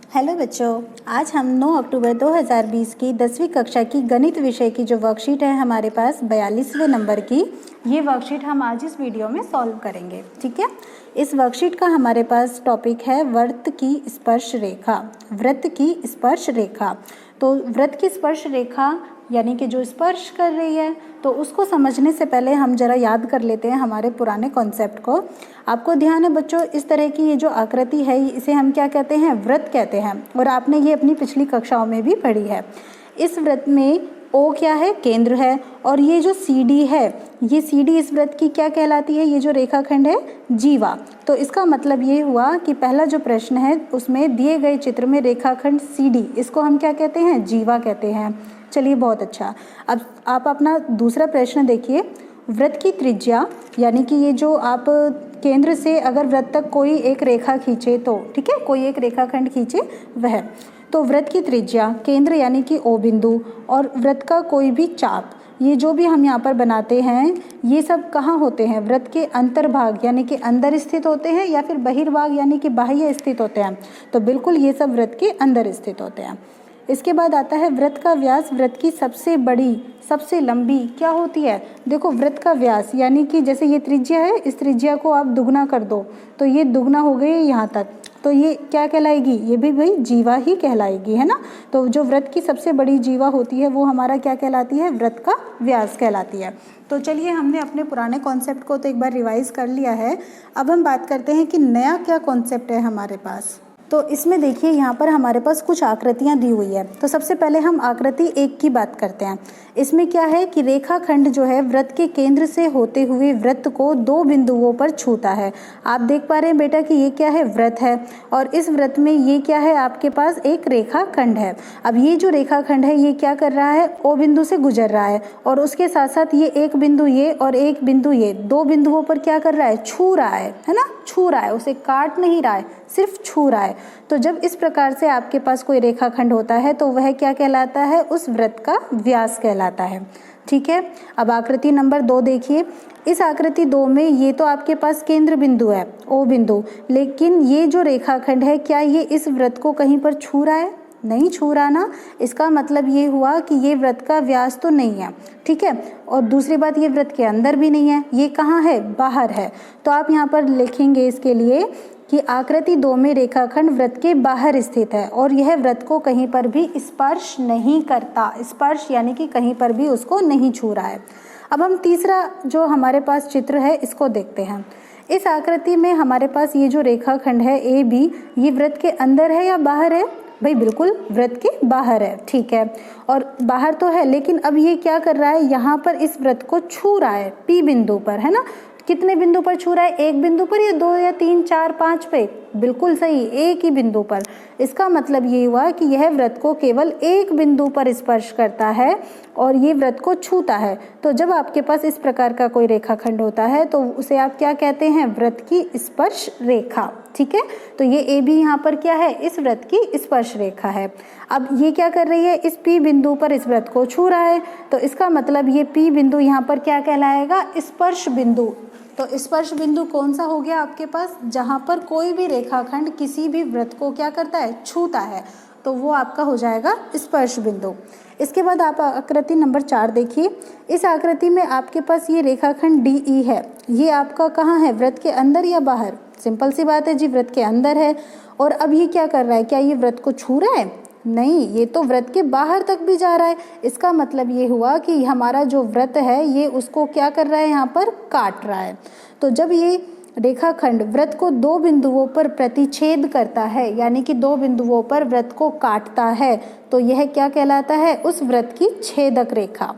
Hello बच्चों, आज हम 9 अक्टूबर 2020 की 10वीं कक्षा की गणित विषय की जो वर्कशीट है हमारे पास 42वें नंबर की, ये वर्कशीट हम आज इस वीडियो में सॉल्व करेंगे। ठीक है, इस वर्कशीट का हमारे पास टॉपिक है वृत्त की स्पर्श रेखा। वृत्त की स्पर्श रेखा, तो वृत्त की स्पर्श रेखा यानी कि जो स्पर्श कर रही है, तो उसको समझने से पहले हम जरा याद कर लेते हैं हमारे पुराने कॉन्सेप्ट को। आपको ध्यान है बच्चों, इस तरह की ये जो आकृति है इसे हम क्या कहते हैं? वृत्त कहते हैं, और आपने ये अपनी पिछली कक्षाओं में भी पढ़ी है। इस वृत्त में ओ क्या है? केंद्र है, और ये जो सी डी है, ये सी डी इस वृत्त की क्या कहलाती है? ये जो रेखाखंड है जीवा। तो इसका मतलब ये हुआ कि पहला जो प्रश्न है उसमें दिए गए चित्र में रेखाखंड सी डी, इसको हम क्या कहते हैं? जीवा कहते हैं। चलिए, बहुत अच्छा। अब आप अपना दूसरा प्रश्न देखिए। वृत्त की त्रिज्या यानी कि ये जो आप केंद्र से अगर वृत्त तक कोई एक रेखा खींचे, तो ठीक है, कोई एक रेखाखंड खींचे वह, तो वृत्त की त्रिज्या, केंद्र यानी कि ओ बिंदु, और वृत्त का कोई भी चाप, ये जो भी हम यहाँ पर बनाते हैं ये सब कहाँ होते हैं? वृत्त के अंतर्भाग यानी कि अंदर स्थित होते हैं, या फिर बहिर्भाग यानी कि बाह्य स्थित होते हैं? तो बिल्कुल ये सब वृत्त के अंदर स्थित होते हैं। इसके बाद आता है वृत्त का व्यास वृत्त की सबसे बड़ी सबसे लंबी क्या होती है? देखो, वृत्त का व्यास यानी कि जैसे ये त्रिज्या है, इस त्रिज्या को आप दुगना कर दो तो ये दुगना हो गई यहाँ तक, तो ये क्या कहलाएगी? ये भी भाई जीवा ही कहलाएगी, है ना। तो जो वृत्त की सबसे बड़ी जीवा होती है वो हमारा क्या कहलाती है? वृत्त का व्यास कहलाती है। तो चलिए, हमने अपने पुराने कॉन्सेप्ट को तो एक बार रिवाइज कर लिया है। अब हम बात करते हैं कि नया क्या कॉन्सेप्ट है हमारे पास। तो इसमें देखिए, यहाँ पर हमारे पास कुछ आकृतियाँ दी हुई है। तो सबसे पहले हम आकृति 1 की बात करते हैं। इसमें क्या है कि रेखाखंड जो है वृत्त के केंद्र से होते हुए वृत्त को 2 बिंदुओं पर छूता है। आप देख पा रहे हैं बेटा कि ये क्या है? वृत्त है, और इस वृत्त में ये क्या है? आपके पास एक रेखाखंड है। अब ये जो रेखाखंड है ये क्या कर रहा है? ओ बिंदु से गुजर रहा है, और उसके साथ साथ ये एक बिंदु ये और एक बिंदु ये, 2 बिंदुओं पर क्या कर रहा है? छू रहा है ना, छू रहा है, उसे काट नहीं रहा है, सिर्फ छू रहा है। तो जब इस प्रकार से आपके पास कोई रेखाखंड होता है तो वह क्या कहलाता है? उस वृत्त का व्यास कहलाता है। ठीक है, अब आकृति नंबर 2 देखिए। इस आकृति 2 में ये तो आपके पास केंद्र बिंदु है, ओ बिंदु, लेकिन ये जो रेखाखंड है क्या ये इस वृत्त को कहीं पर छू रहा है? नहीं छू रहा ना। इसका मतलब ये हुआ कि ये वृत्त का व्यास तो नहीं है। ठीक है, और दूसरी बात, ये वृत्त के अंदर भी नहीं है, ये कहाँ है? बाहर है। तो आप यहाँ पर लिखेंगे इसके लिए कि आकृति 2 में रेखाखंड वृत्त के बाहर स्थित है, और यह वृत्त को कहीं पर भी स्पर्श नहीं करता। स्पर्श यानी कि कहीं पर भी उसको नहीं छू रहा है। अब हम तीसरा जो हमारे पास चित्र है इसको देखते हैं। इस आकृति में हमारे पास ये जो रेखाखंड है ए बी, ये वृत्त के अंदर है या बाहर है? भाई बिल्कुल वृत्त के बाहर है। ठीक है, और बाहर तो है, लेकिन अब ये क्या कर रहा है? यहाँ पर इस वृत्त को छू रहा है, पी बिंदु पर, है ना। कितने बिंदु पर छू रहा है? एक बिंदु पर, या 2 या 3 4 5 पे? बिल्कुल सही, एक ही बिंदु पर। इसका मतलब ये हुआ कि यह वृत्त को केवल एक बिंदु पर स्पर्श करता है और ये वृत्त को छूता है। तो जब आपके पास इस प्रकार का कोई रेखाखंड होता है तो उसे आप क्या कहते हैं? वृत्त की स्पर्श रेखा। ठीक है, तो ये ए बी यहाँ पर क्या है? इस वृत्त की स्पर्श रेखा है। अब ये क्या कर रही है? इस पी बिंदु पर इस वृत्त को छू रहा है, तो इसका मतलब ये पी बिंदु यहाँ पर क्या कहलाएगा? स्पर्श बिंदु। तो स्पर्श बिंदु कौन सा हो गया आपके पास? जहाँ पर कोई भी रेखाखंड किसी भी वृत्त को क्या करता है? छूता है, तो वो आपका हो जाएगा स्पर्श बिंदु। इसके बाद आप आकृति नंबर 4 देखिए। इस आकृति में आपके पास ये रेखाखंड डी ई है, ये आपका कहाँ है? वृत्त के अंदर या बाहर? सिंपल सी बात है जी, वृत्त के अंदर है। और अब ये क्या कर रहा है? क्या ये वृत्त को छू रहा है? नहीं, ये तो वृत्त के बाहर तक भी जा रहा है। इसका मतलब ये हुआ कि हमारा जो वृत्त है ये उसको क्या कर रहा है? यहाँ पर काट रहा है। तो जब ये रेखाखंड वृत्त को 2 बिंदुओं पर प्रतिच्छेद करता है, यानी कि 2 बिंदुओं पर वृत्त को काटता है, तो यह क्या कहलाता है? उस वृत्त की छेदक रेखा।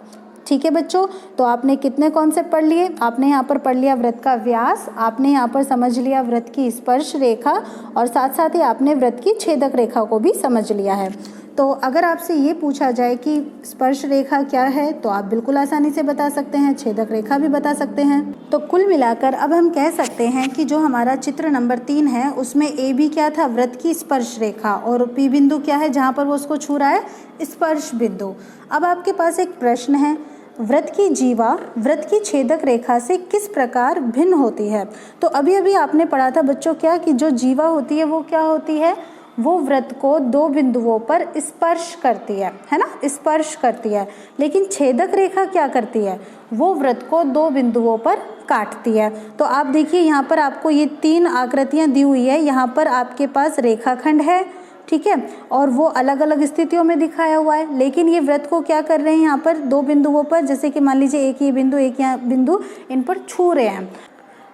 ठीक है बच्चों, तो आपने कितने कॉन्सेप्ट पढ़ लिए? आपने यहाँ पर पढ़ लिया वृत्त का व्यास, आपने यहाँ पर समझ लिया वृत्त की स्पर्श रेखा, और साथ साथ ही आपने वृत्त की छेदक रेखा को भी समझ लिया है। तो अगर आपसे ये पूछा जाए कि स्पर्श रेखा क्या है, तो आप बिल्कुल आसानी से बता सकते हैं, छेदक रेखा भी बता सकते हैं। तो कुल मिलाकर अब हम कह सकते हैं कि जो हमारा चित्र नंबर 3 है उसमें ए बी क्या था? वृत्त की स्पर्श रेखा, और पी बिंदु क्या है? जहाँ पर वो उसको छू रहा है, स्पर्श बिंदु। अब आपके पास एक प्रश्न है, वृत्त की जीवा वृत्त की छेदक रेखा से किस प्रकार भिन्न होती है? तो अभी अभी आपने पढ़ा था बच्चों क्या कि जो जीवा होती है वो क्या होती है? वो वृत्त को दो बिंदुओं पर स्पर्श करती है ना, स्पर्श करती है। लेकिन छेदक रेखा क्या करती है, वो वृत्त को दो बिंदुओं पर काटती है। तो आप देखिए यहाँ पर आपको ये 3 आकृतियाँ दी हुई है। यहाँ पर आपके पास रेखाखंड है, ठीक है, और वो अलग अलग स्थितियों में दिखाया हुआ है। लेकिन ये वृत्त को क्या कर रहे हैं यहाँ पर दो बिंदुओं पर, जैसे कि मान लीजिए एक ये बिंदु एक यहाँ बिंदु, इन पर छू रहे हैं।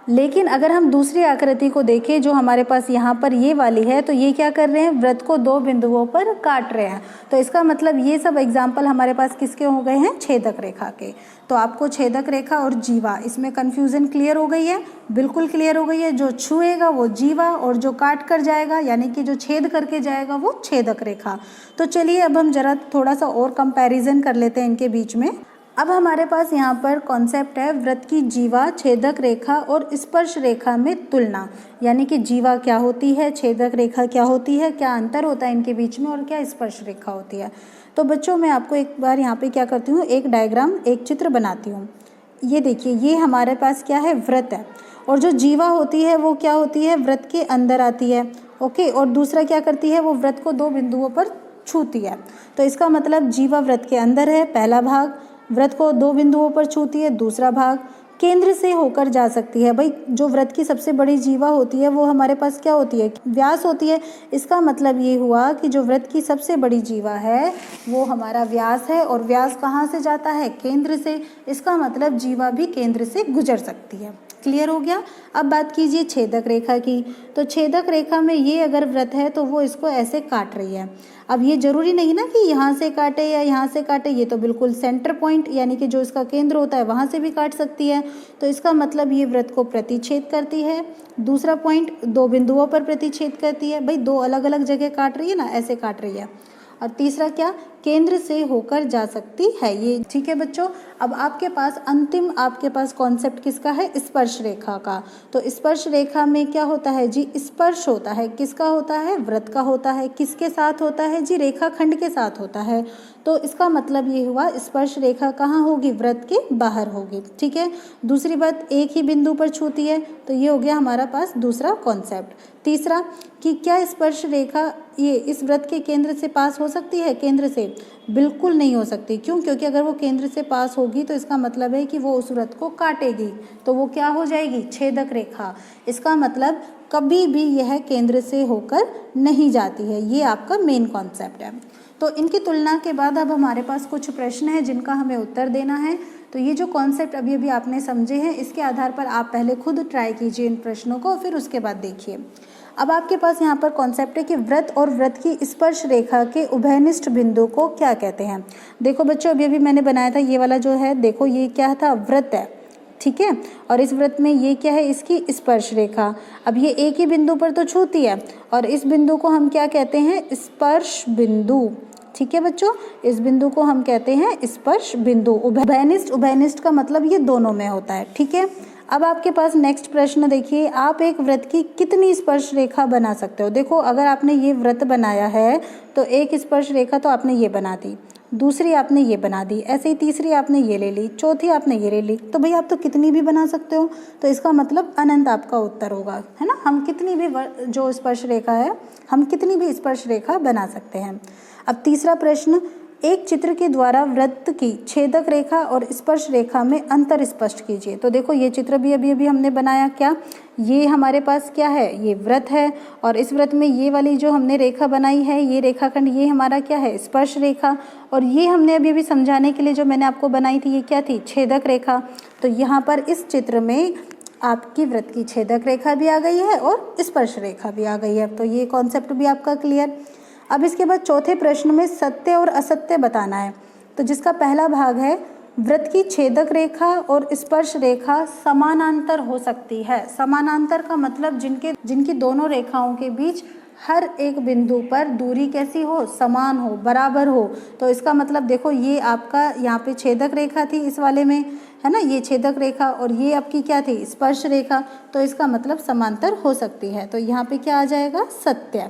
लेकिन अगर हम दूसरी आकृति को देखें जो हमारे पास यहाँ पर ये वाली है, तो ये क्या कर रहे हैं, वृत्त को दो बिंदुओं पर काट रहे हैं। तो इसका मतलब ये सब एग्जाम्पल हमारे पास किसके हो गए हैं, छेदक रेखा के। तो आपको छेदक रेखा और जीवा, इसमें कन्फ्यूज़न क्लियर हो गई है, बिल्कुल क्लियर हो गई है। जो छुएगा वो जीवा और जो काट कर जाएगा यानी कि जो छेद करके जाएगा वो छेदक रेखा। तो चलिए अब हम जरा थोड़ा सा और कंपैरिजन कर लेते हैं इनके बीच में। अब हमारे पास यहाँ पर कॉन्सेप्ट है वृत्त की जीवा, छेदक रेखा और स्पर्श रेखा में तुलना, यानी कि जीवा क्या होती है, छेदक रेखा क्या होती है, क्या अंतर होता है इनके बीच में और क्या स्पर्श रेखा होती है। तो बच्चों मैं आपको एक बार यहाँ पे क्या करती हूँ, एक डायग्राम, एक चित्र बनाती हूँ। ये देखिए, ये हमारे पास क्या है, वृत्त है, और जो जीवा होती है वो क्या होती है, वृत्त के अंदर आती है, ओके, और दूसरा क्या करती है, वो वृत्त को दो बिंदुओं पर छूती है। तो इसका मतलब जीवा वृत्त के अंदर है, पहला भाग, वृत्त को दो बिंदुओं पर छूती है, दूसरा भाग, केंद्र से होकर जा सकती है। भाई जो वृत्त की सबसे बड़ी जीवा होती है वो हमारे पास क्या होती है, व्यास होती है। इसका मतलब ये हुआ कि जो वृत्त की सबसे बड़ी जीवा है वो हमारा व्यास है, और व्यास कहाँ से जाता है, केंद्र से। इसका मतलब जीवा भी केंद्र से गुजर सकती है। क्लियर हो गया। अब बात कीजिए छेदक रेखा की। तो छेदक रेखा में ये अगर वृत्त है तो वो इसको ऐसे काट रही है। अब ये जरूरी नहीं ना कि यहाँ से काटे या यहाँ से काटे, ये तो बिल्कुल सेंटर पॉइंट यानी कि जो इसका केंद्र होता है वहाँ से भी काट सकती है। तो इसका मतलब ये वृत्त को प्रतिच्छेद करती है। दूसरा पॉइंट, दो बिंदुओं पर प्रतिच्छेद करती है। भाई दो अलग अलग जगह काट रही है ना, ऐसे काट रही है। और तीसरा क्या, केंद्र से होकर जा सकती है ये। ठीक है बच्चों, अब आपके पास अंतिम आपके पास कॉन्सेप्ट किसका है, स्पर्श रेखा का। तो स्पर्श रेखा में क्या होता है जी, स्पर्श होता है। किसका होता है, वृत्त का होता है। किसके साथ होता है जी, रेखाखंड के साथ होता है। तो इसका मतलब ये हुआ स्पर्श रेखा कहाँ होगी, वृत्त के बाहर होगी। ठीक है। दूसरी बात, एक ही बिंदु पर छूती है, तो ये हो गया हमारा पास दूसरा कॉन्सेप्ट। तीसरा कि क्या स्पर्श रेखा ये इस वृत्त के केंद्र से पास हो सकती है, केंद्र से बिल्कुल नहीं हो सकती। क्यों, क्योंकि अगर वो केंद्र से पास होगी तो इसका मतलब है कि वो उस वृत्त को काटेगी, तो वो क्या हो जाएगी, छेदक रेखा। इसका मतलब कभी भी यह केंद्र से होकर नहीं जाती है। ये आपका मेन कॉन्सेप्ट है। तो इनकी तुलना के बाद अब हमारे पास कुछ प्रश्न हैं जिनका हमें उत्तर देना है। तो ये जो कॉन्सेप्ट अभी अभी आपने समझे हैं, इसके आधार पर आप पहले खुद ट्राई कीजिए इन प्रश्नों को, फिर उसके बाद देखिए। अब आपके पास यहाँ पर कॉन्सेप्ट है कि वृत्त और वृत्त की स्पर्श रेखा के उभयनिष्ठ बिंदु को क्या कहते हैं। देखो बच्चों, अभी अभी मैंने बनाया था ये वाला जो है, देखो ये क्या था, वृत्त है, ठीक है। और इस वृत्त में ये क्या है, इसकी स्पर्श रेखा। अब ये एक ही बिंदु पर तो छूती है, और इस बिंदु को हम क्या कहते हैं, स्पर्श बिंदु। ठीक है बच्चों, इस बिंदु को हम कहते हैं स्पर्श बिंदु। उभयनिष्ठ, उभयनिष्ठ का मतलब ये दोनों में होता है। ठीक है। अब आपके पास नेक्स्ट प्रश्न देखिए, आप एक वृत्त की कितनी स्पर्श रेखा बना सकते हो। देखो, अगर आपने ये वृत्त बनाया है तो एक स्पर्श रेखा तो आपने ये बना दी, दूसरी आपने ये बना दी, ऐसे ही तीसरी आपने ये ले ली, चौथी आपने ये ले ली। तो भाई आप तो कितनी भी बना सकते हो। तो इसका मतलब अनंत आपका उत्तर होगा, है ना। हम कितनी भी जो स्पर्श रेखा है, हम कितनी भी स्पर्श रेखा बना सकते हैं। अब तीसरा प्रश्न, एक चित्र के द्वारा वृत्त की छेदक रेखा और स्पर्श रेखा में अंतर स्पष्ट कीजिए। तो देखो, ये चित्र भी अभी अभी हमने बनाया। क्या ये हमारे पास क्या है, ये वृत्त है, और इस वृत्त में ये वाली जो हमने रेखा बनाई है, ये रेखाखंड, ये हमारा क्या है, स्पर्श रेखा। और ये हमने अभी अभी समझाने के लिए जो मैंने आपको बनाई थी, ये क्या थी, छेदक रेखा। तो यहाँ पर इस चित्र में आपकी वृत्त की छेदक रेखा भी आ गई है और स्पर्श रेखा भी आ गई है। तो ये कॉन्सेप्ट भी आपका क्लियर। अब इसके बाद चौथे प्रश्न में सत्य और असत्य बताना है। तो जिसका पहला भाग है, वृत्त की छेदक रेखा और स्पर्श रेखा समानांतर हो सकती है। समानांतर का मतलब जिनकी दोनों रेखाओं के बीच हर एक बिंदु पर दूरी कैसी हो, समान हो, बराबर हो। तो इसका मतलब देखो, ये आपका यहाँ पे छेदक रेखा थी इस वाले में, है ना, ये छेदक रेखा, और ये आपकी क्या थी, स्पर्श रेखा। तो इसका मतलब समांतर हो सकती है। तो यहाँ पे क्या आ जाएगा, सत्य।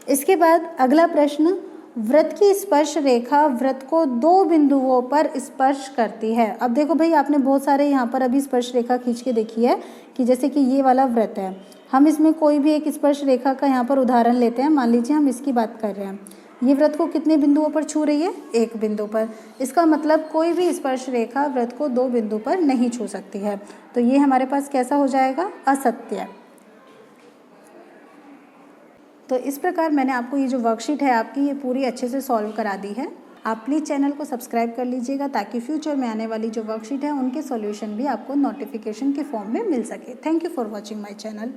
इसके बाद अगला प्रश्न, वृत्त की स्पर्श रेखा वृत्त को दो बिंदुओं पर स्पर्श करती है। अब देखो भाई, आपने बहुत सारे यहाँ पर अभी स्पर्श रेखा खींच के देखी है कि जैसे कि ये वाला वृत्त है, हम इसमें कोई भी एक स्पर्श रेखा का यहाँ पर उदाहरण लेते हैं। मान लीजिए हम इसकी बात कर रहे हैं, ये वृत्त को कितने बिंदुओं पर छू रही है? एक बिंदु पर। इसका मतलब कोई भी स्पर्श रेखा वृत्त को 2 बिंदु पर नहीं छू सकती है। तो ये हमारे पास कैसा हो जाएगा? असत्य। तो इस प्रकार मैंने आपको ये जो वर्कशीट है आपकी ये पूरी अच्छे से सॉल्व करा दी है। आप प्लीज़ चैनल को सब्सक्राइब कर लीजिएगा ताकि फ्यूचर में आने वाली जो वर्कशीट है उनके सॉल्यूशन भी आपको नोटिफिकेशन के फॉर्म में मिल सके। Thank you for watching my channel.